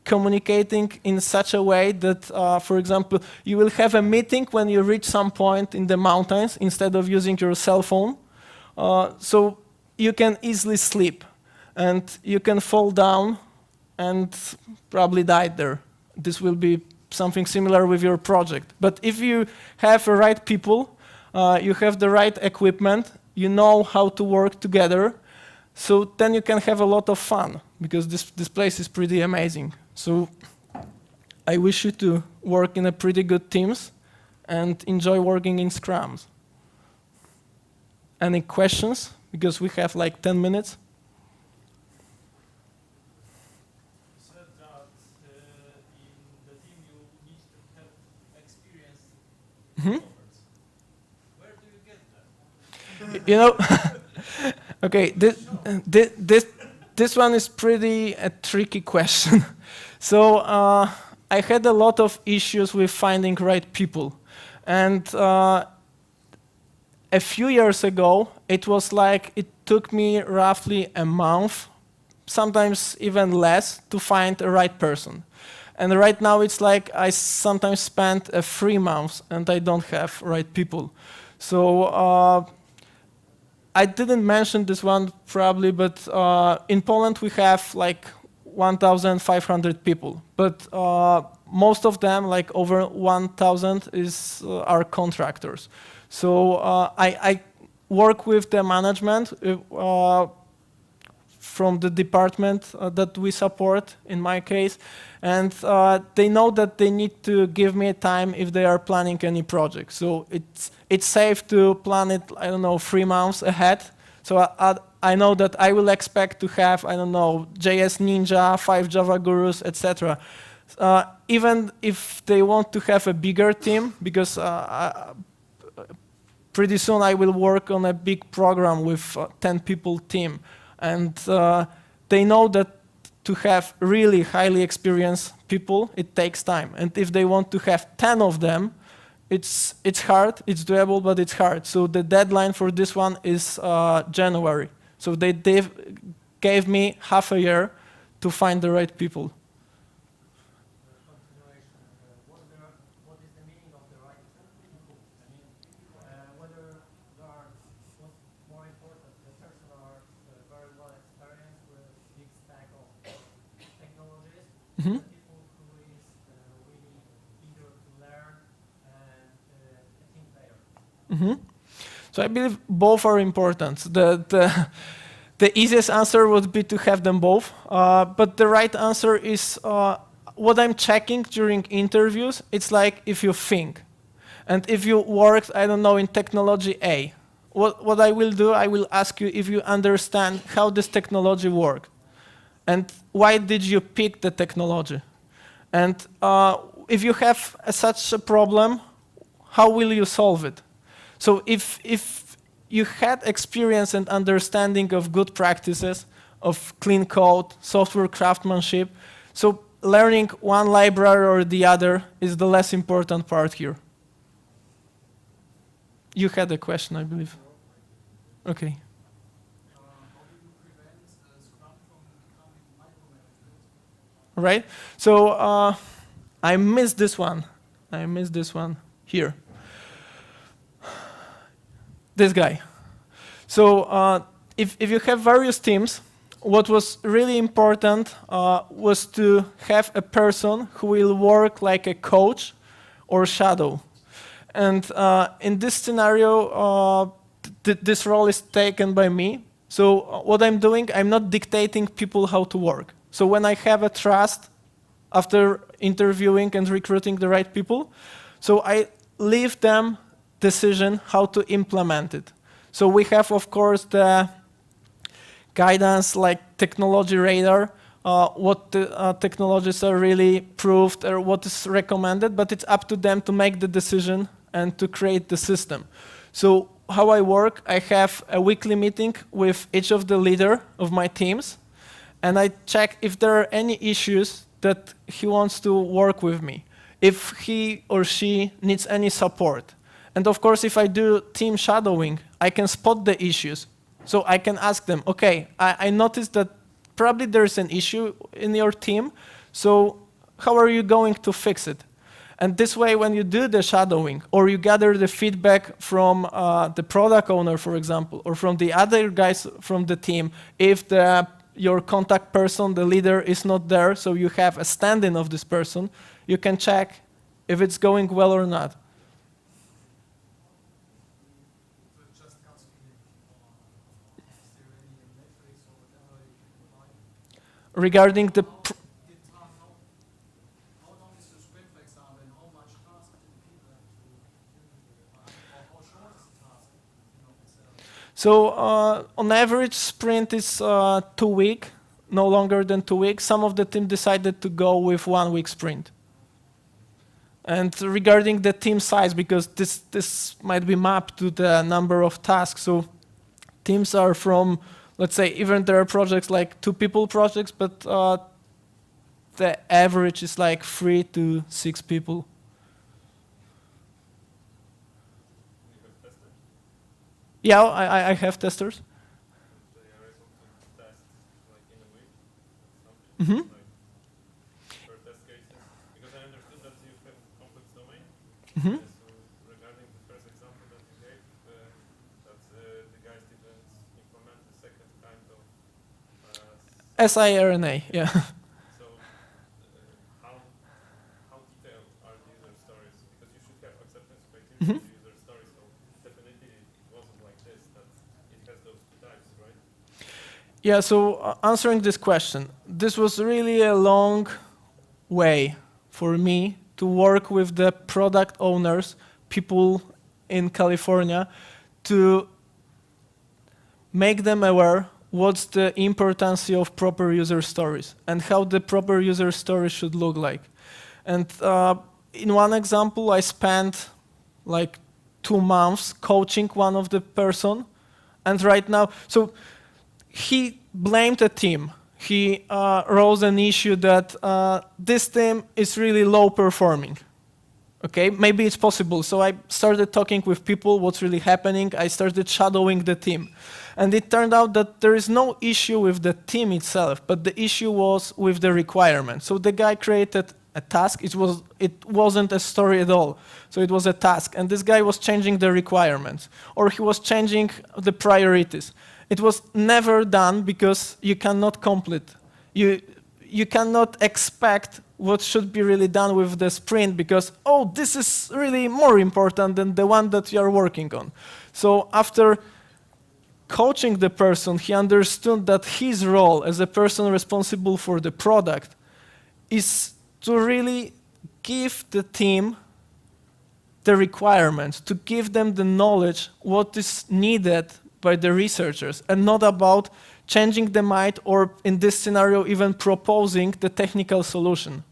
communicating in such a way that, for example, you will have a meeting when you reach some point in the mountains instead of using your cell phone, so you can easily slip and you can fall down and probably die there. This will be something similar with your project. But if you have the right people, you have the right equipment, you know how to work together, so then you can have a lot of fun, because this place is pretty amazing. So I wish you to work in a pretty good teams and enjoy working in Scrums. Any questions? Because we have like 10 minutes. You said that in the team you need to have experienced developers. Where do you get that? You know, okay, this one is pretty a tricky question. So I had a lot of issues with finding right people. And a few years ago, it was like it took me roughly a month, sometimes even less, to find the right person. And right now it's like I sometimes spend 3 months and I don't have right people. So I didn't mention this one probably, but in Poland we have like 1,500 people, but most of them, like over 1,000, are contractors. So I work with the management from the department that we support, in my case, and they know that they need to give me time if they are planning any project. So it's safe to plan it, I don't know, 3 months ahead. So I know that I will expect to have, I don't know, JS Ninja, 5 Java Gurus, etc. Even if they want to have a bigger team, because pretty soon I will work on a big program with 10 people team. And they know that to have really highly experienced people, it takes time. And if they want to have 10 of them, it's hard, it's doable, but it's hard. So the deadline for this one is January. So they gave me half a year to find the right people. What is the meaning of the right people? I mean, whether there are, what's more important, the person are very well experienced with a big stack of technologies, Mm-hmm. the people who is really eager to learn and a team player. Mm-hmm. So I believe both are important. The easiest answer would be to have them both, but the right answer is what I'm checking during interviews. It's like if you think, and if you worked, I don't know, in technology A, what I will do, I will ask you if you understand how this technology works, and why did you pick the technology, and if you have such a problem, how will you solve it? So if you had experience and understanding of good practices, of clean code, software craftsmanship, so learning one library or the other is the less important part here. You had a question, I believe. Okay. How do you prevent Scrum from becoming micromanagement? Right? So I missed this one. I missed this one here. This guy. So if you have various teams, what was really important was to have a person who will work like a coach or shadow. And in this scenario, this role is taken by me. So what I'm doing, I'm not dictating people how to work. So when I have a trust after interviewing and recruiting the right people, so I leave them decision how to implement it. So we have, of course, the guidance like technology radar, what the technologies are really proved or what is recommended, but it's up to them to make the decision and to create the system. So how I work, I have a weekly meeting with each of the leader of my teams, and I check if there are any issues that he wants to work with me, if he or she needs any support. And of course, if I do team shadowing, I can spot the issues. So I can ask them, okay, I noticed that probably there's an issue in your team, so how are you going to fix it? And this way, when you do the shadowing, or you gather the feedback from the product owner, for example, or from the other guys from the team, if your contact person, the leader, is not there, so you have a stand-in of this person, you can check if it's going well or not. Regarding the How long is the sprint, for example, and how much task do people have to do? How short is the task itself? So on average, sprint is 2 weeks, no longer than 2 weeks. Some of the team decided to go with 1 week sprint. And regarding the team size, because this might be mapped to the number of tasks, so teams are from, let's say, even there are projects like 2 people projects, but the average is like 3 to 6 people. You have testers? Yeah, I have testers. They are able to test like in a week, Mm-hmm. something like per test cases. Because I understood that you have complex domain. Mm-hmm. So regarding the first example that you gave, that the guys didn't implement the second kind of siRNA, yeah. So how detailed are the user stories? Because you should have acceptance criteria Mhm. for the user stories. So definitely it wasn't like this, that it has those 2 types, right? Yeah, so answering this question, this was really a long way for me to work with the product owners, people in California, to make them aware what's the importance of proper user stories and how the proper user stories should look like. And in one example, I spent like 2 months coaching one of the person, and right now, so he blamed a team. He rose an issue that this team is really low performing. Okay, maybe it's possible. So I started talking with people, what's really happening. I started shadowing the team. And it turned out that there is no issue with the team itself, but the issue was with the requirement. So the guy created a task. It wasn't a story at all. So it was a task. And this guy was changing the requirements, or he was changing the priorities. It was never done because you cannot complete. You cannot expect what should be really done with the sprint because, oh, this is really more important than the one that you are working on. So after coaching the person, he understood that his role as a person responsible for the product is to really give the team the requirements, to give them the knowledge, what is needed by the researchers, and not about changing the mind or, in this scenario, even proposing the technical solution.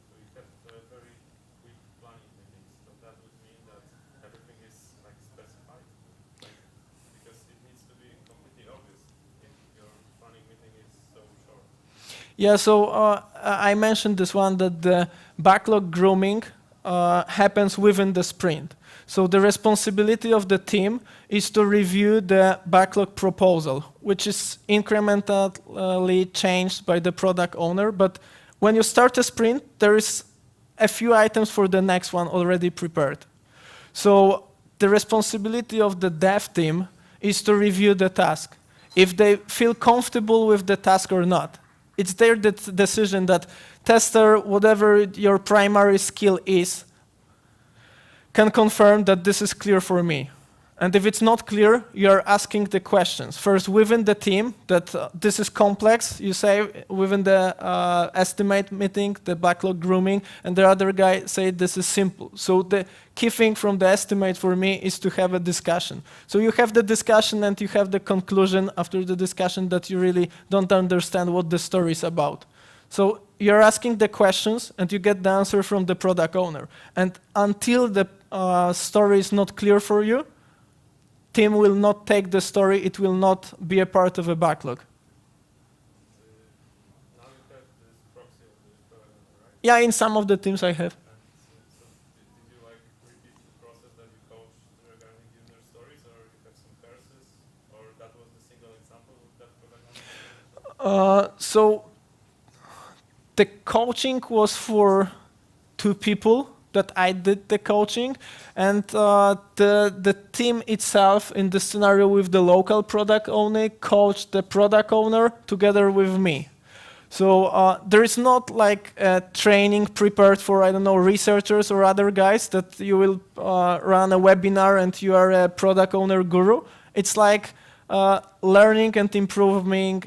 So you have very quick planning meetings, but that would mean that everything is like specified, like, because it needs to be completely obvious if your planning meeting is so short. Yeah, so I mentioned this one that the backlog grooming happens within the sprint. So the responsibility of the team is to review the backlog proposal, which is incrementally changed by the product owner. But when you start a sprint, there is a few items for the next one already prepared. So the responsibility of the dev team is to review the task, if they feel comfortable with the task or not. It's their decision that tester, whatever your primary skill is, can confirm that this is clear for me. And if it's not clear, you're asking the questions. First, within the team, that this is complex, you say within the estimate meeting, the backlog grooming, and the other guy say this is simple. So the key thing from the estimate for me is to have a discussion. So you have the discussion and you have the conclusion after the discussion that you really don't understand what the story is about. So you're asking the questions and you get the answer from the product owner. And until the story is not clear for you, team will not take the story, it will not be a part of a backlog. Now you have this proxy of the product owner, right? Yeah, in some of the teams I have. And so did you like repeat the process that you coached regarding user stories, or you have some curses, or that was the single example of that product owner? So the coaching was for 2 people that I did the coaching, and the team itself in the scenario with the local product owner coached the product owner together with me. So there is not like a training prepared for, I don't know, researchers or other guys that you will run a webinar and you are a product owner guru. It's like learning and improving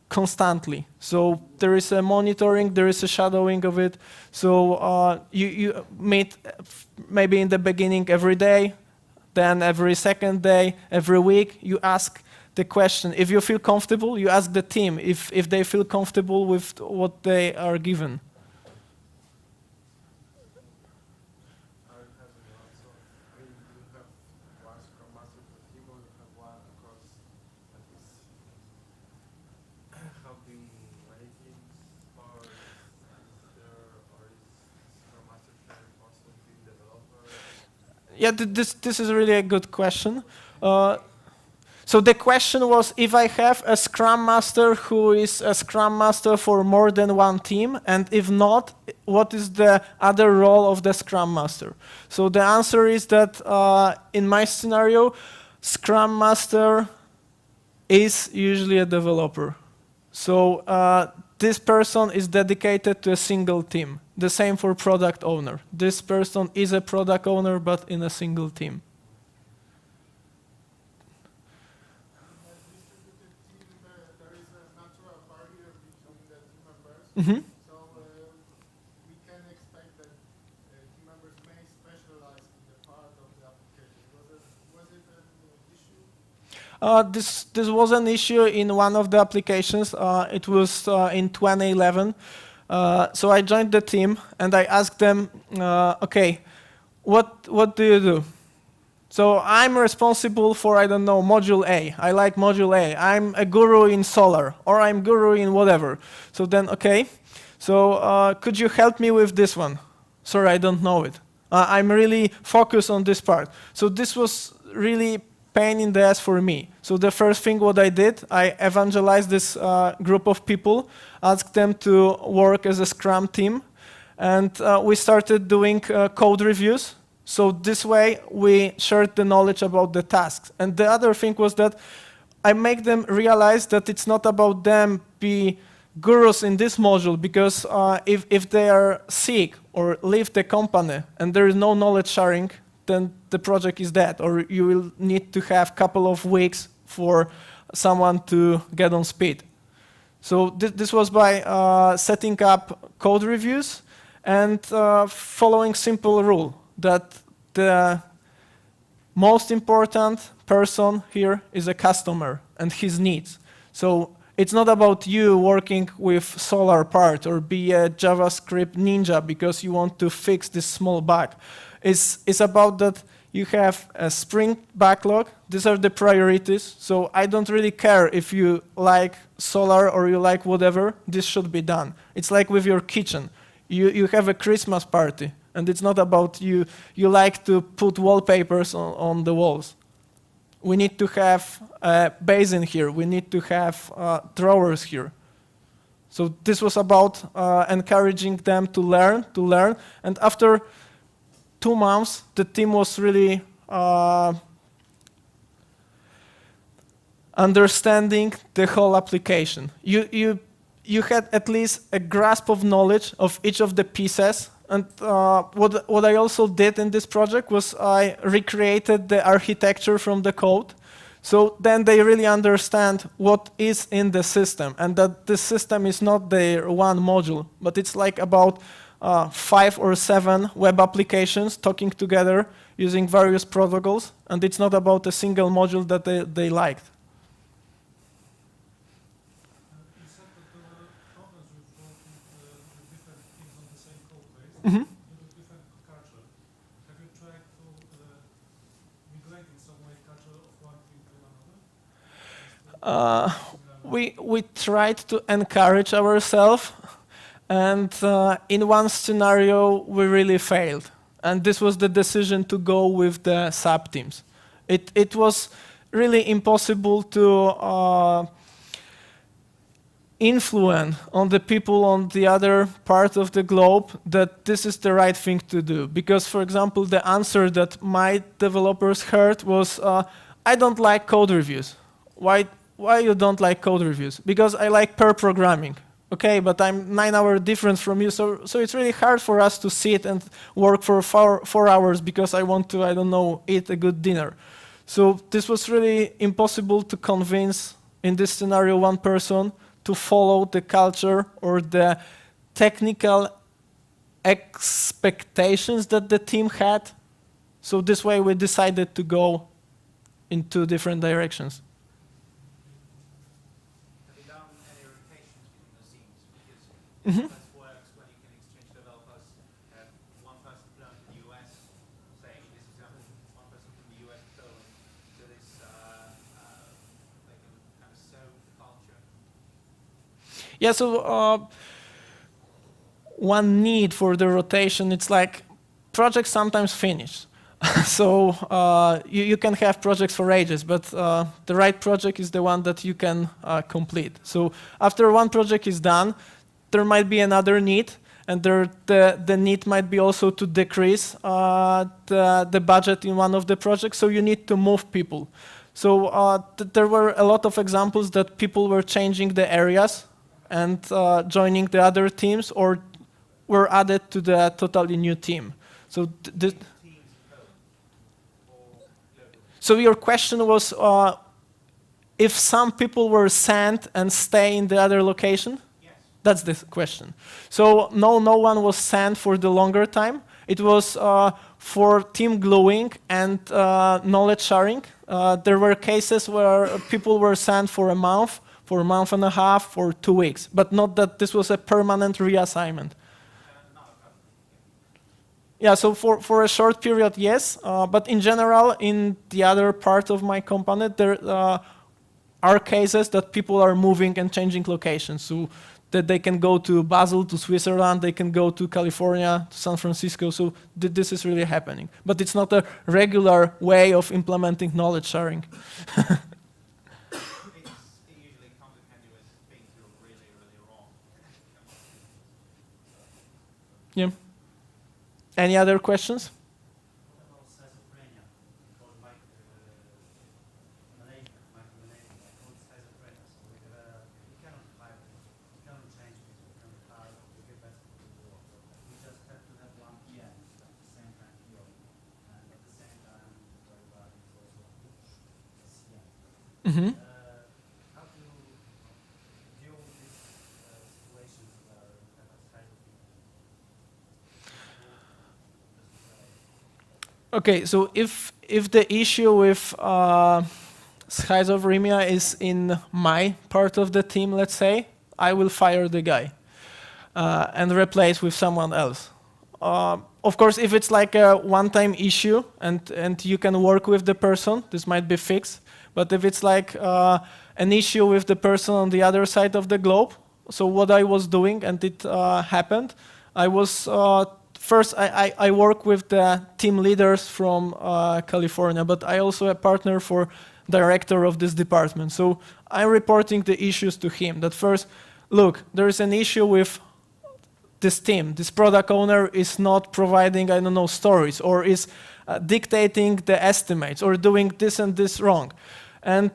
constantly. So there is a monitoring, there is a shadowing of it. So you meet maybe in the beginning every day, then every second day, every week, you ask the question. If you feel comfortable, you ask the team if they feel comfortable with what they are given. I have also, I mean, you have one Scrum Master per team, or you have one across at least helping many teams, or is Scrum Master sharing also team developers? Yeah, this is really a good question. So the question was if I have a Scrum Master who is a Scrum Master for more than one team, and if not, what is the other role of the Scrum Master? So the answer is that in my scenario, Scrum Master is usually a developer. So this person is dedicated to a single team. The same for product owner. This person is a product owner, but in a single team. You have distributed Mhm. So we can expect that team members may specialize in the part of the application. Was it an issue? This was an issue in one of the applications. It was in 2011. So I joined the team and I asked them, okay, what do you do? So I'm responsible for, I don't know, module A. I like module A. I'm a guru in solar, or I'm guru in whatever. So then, okay, so could you help me with this one? Sorry, I don't know it. I'm really focused on this part. So this was really pain in the ass for me. So the first thing what I did, I evangelized this group of people, asked them to work as a Scrum team, and we started doing code reviews. So this way we shared the knowledge about the tasks. And the other thing was that I make them realize that it's not about them be gurus in this module, because if they are sick or leave the company and there is no knowledge sharing, then the project is dead, or you will need to have a couple of weeks for someone to get on speed. So this was by setting up code reviews and following simple rule that the most important person here is a customer and his needs. So it's not about you working with Solar part or be a JavaScript ninja because you want to fix this small bug. It's about that you have a sprint backlog. These are the priorities. So I don't really care if you like Solar or you like whatever. This should be done. It's like with your kitchen. You have a Christmas party, and it's not about you like to put wallpapers on the walls. We need to have a basin here. We need to have drawers here. So this was about encouraging them to learn. And after 2 months, the team was really understanding the whole application. You had at least a grasp of knowledge of each of the pieces. And what I also did in this project was I recreated the architecture from the code. So then they really understand what is in the system, and that the system is not their one module, but it's like about 5 or 7 web applications talking together using various protocols, and it's not about a single module that they liked. You said that there were problems with working with different teams on the same code base Mm-hmm. due to different culture. Have you tried to migrate in some way culture of one team to another? We tried to encourage ourselves, and in one scenario we really failed. And this was the decision to go with the sub-teams. It was really impossible to influence on the people on the other part of the globe that this is the right thing to do. Because, for example, the answer that my developers heard was, I don't like code reviews. Why you don't like code reviews? Because I like pair programming. Okay, but I'm 9 hours different from you, so it's really hard for us to sit and work for 4 hours because I want to, I don't know, eat a good dinner. So this was really impossible to convince, in this scenario, one person to follow the culture or the technical expectations that the team had. So this way we decided to go in 2 different directions. Have you done any rotations between the teams? Because Mm-hmm. that works when you can exchange developers. One person from the US, say in this example, one person from the US Poland, so this like a kind of serve culture. Yeah, so one need for the rotation, it's like projects sometimes finish. So you can have projects for ages, but the right project is the one that you can complete. So after one project is done, there might be another need, and the need might be also to decrease the budget in one of the projects, so you need to move people. So there were a lot of examples that people were changing the areas and joining the other teams, or were added to the totally new team. So so your question was if some people were sent and stay in the other location? Yes. That's the question. So no one was sent for the longer time. It was for team gluing and knowledge sharing. There were cases where people were sent for a month and a half, for 2 weeks, but not that this was a permanent reassignment. Yeah, so for a short period, yes, but in general, in the other part of my company, there are cases that people are moving and changing locations, so that they can go to Basel, to Switzerland, they can go to California, to San Francisco, so this is really happening. But it's not a regular way of implementing knowledge sharing. It usually comes in handy when things go really, really wrong. Yeah. Any other questions? What about schizophrenia? Or Malaysia, called schizophrenia. So we cannot hide it. We cannot change it. We cannot hide it. We get best to the work. We just have to have one PM at the same time here. And at the same time, everybody is also a CM. Mm-hmm. How to deal with these situations where you have a schizophrenia? Okay, so if the issue with schizophrenia is in my part of the team, let's say, I will fire the guy and replace with someone else. Of course, if it's like a one-time issue and you can work with the person, this might be fixed. But if it's like an issue with the person on the other side of the globe, so what I was doing, and it happened, I was first, I work with the team leaders from California, but I also a partner for director of this department. So I'm reporting the issues to him. That first, look, there is an issue with this team. This product owner is not providing, I don't know, stories, or is dictating the estimates, or doing this and this wrong. And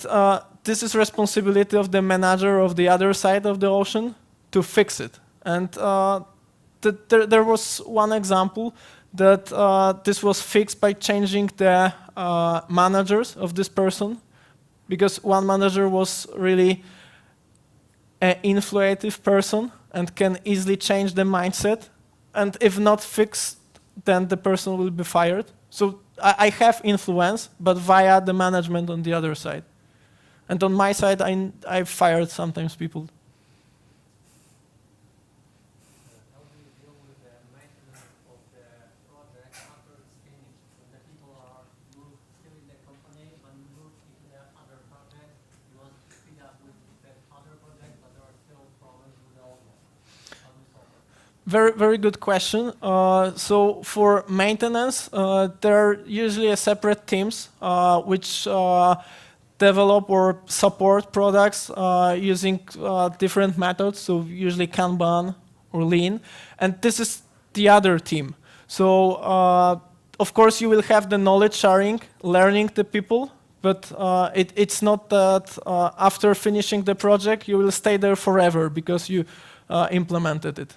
this is responsibility of the manager of the other side of the ocean to fix it. And there was one example that this was fixed by changing the managers of this person, because one manager was really an influative person and can easily change the mindset. And if not fixed, then the person will be fired. So I have influence, but via the management on the other side. And on my side, I fired sometimes people. How do you deal with the maintenance of the project after it's finished? When the people are moved still in the company, but moved into the other project, you want to speed up with the other project, but there are still problems with the old one. How do you solve it? Very, very good question. So for maintenance, there are usually separate teams which develop or support products using different methods, so usually Kanban or Lean, and this is the other team. So of course you will have the knowledge sharing, learning the people, but it's not that after finishing the project you will stay there forever because you implemented it.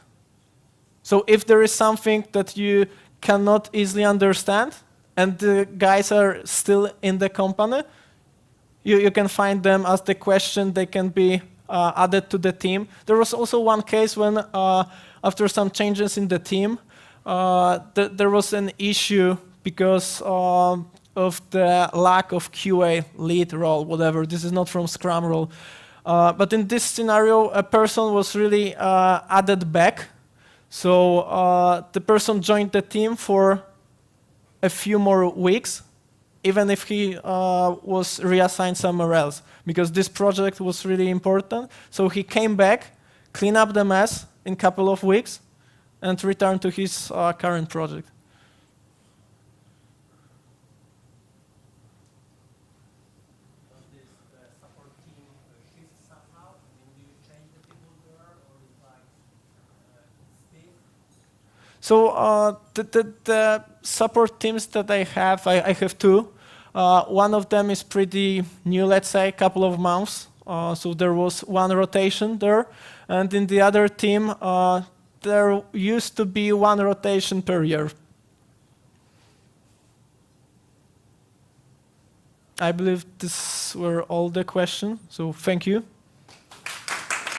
So if there is something that you cannot easily understand and the guys are still in the company, you can find them, ask the question, they can be added to the team. There was also one case when after some changes in the team, there was an issue because of the lack of QA lead role, whatever. This is not from Scrum role. But in this scenario, a person was really added back. So the person joined the team for a few more weeks, even if he was reassigned somewhere else, because this project was really important. So he came back, cleaned up the mess in a couple of weeks, and returned to his current project. Does this support team shift somehow? I mean, do you change the people there, or is like still? So the support teams that I have two. One of them is pretty new, let's say, a couple of months. So there was one rotation there. And in the other team, there used to be one rotation per year. I believe these were all the questions. So thank you.